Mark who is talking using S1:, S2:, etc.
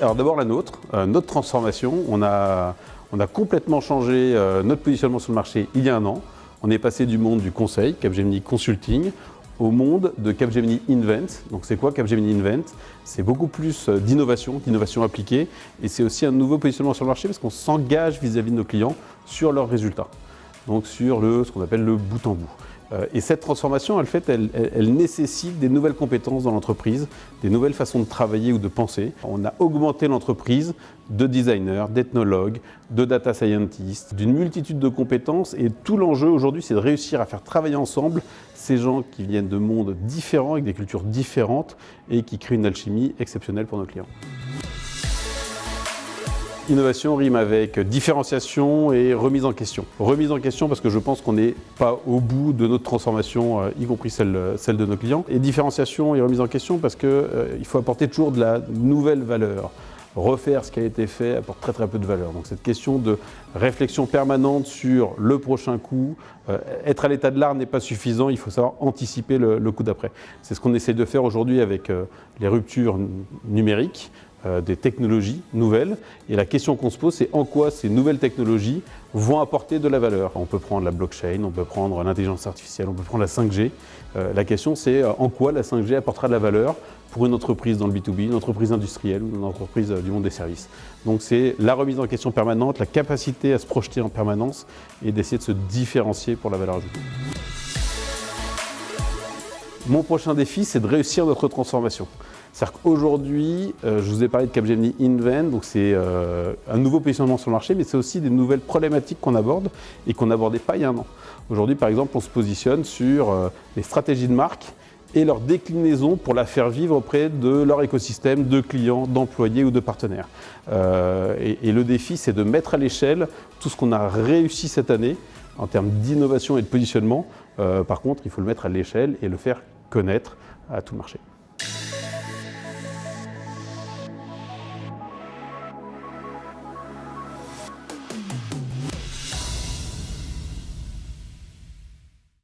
S1: Alors d'abord la nôtre, notre transformation, on a complètement changé notre positionnement sur le marché il y a un an. On est passé du monde du conseil, Capgemini Consulting, au monde de Capgemini Invent. Donc c'est quoi Capgemini Invent? C'est beaucoup plus d'innovation appliquée, et c'est aussi un nouveau positionnement sur le marché parce qu'on s'engage vis-à-vis de nos clients sur leurs résultats, donc sur ce qu'on appelle le bout en bout. Et cette transformation, elle nécessite des nouvelles compétences dans l'entreprise, des nouvelles façons de travailler ou de penser. On a augmenté l'entreprise de designers, d'ethnologues, de data scientists, d'une multitude de compétences, et tout l'enjeu aujourd'hui, c'est de réussir à faire travailler ensemble ces gens qui viennent de mondes différents, avec des cultures différentes, et qui créent une alchimie exceptionnelle pour nos clients. Innovation rime avec différenciation et remise en question. Remise en question parce que je pense qu'on n'est pas au bout de notre transformation, y compris celle de nos clients. Et différenciation et remise en question parce qu'il faut apporter toujours de la nouvelle valeur. Refaire ce qui a été fait apporte très très peu de valeur. Donc cette question de réflexion permanente sur le prochain coup, être à l'état de l'art n'est pas suffisant, il faut savoir anticiper le coup d'après. C'est ce qu'on essaie de faire aujourd'hui avec les ruptures numériques, des technologies nouvelles, et la question qu'on se pose, c'est en quoi ces nouvelles technologies vont apporter de la valeur. On peut prendre la blockchain, on peut prendre l'intelligence artificielle, on peut prendre la 5G. La question, c'est en quoi la 5G apportera de la valeur pour une entreprise dans le B2B, une entreprise industrielle ou une entreprise du monde des services. Donc c'est la remise en question permanente, la capacité à se projeter en permanence et d'essayer de se différencier pour la valeur ajoutée. Mon prochain défi, c'est de réussir notre transformation. C'est-à-dire qu'aujourd'hui, je vous ai parlé de Capgemini Invent, donc c'est un nouveau positionnement sur le marché, mais c'est aussi des nouvelles problématiques qu'on aborde et qu'on n'abordait pas il y a un an. Aujourd'hui, par exemple, on se positionne sur les stratégies de marque et leur déclinaison pour la faire vivre auprès de leur écosystème de clients, d'employés ou de partenaires. Et le défi, c'est de mettre à l'échelle tout ce qu'on a réussi cette année en termes d'innovation et de positionnement. Par contre, il faut le mettre à l'échelle et le faire connaître à tout le marché.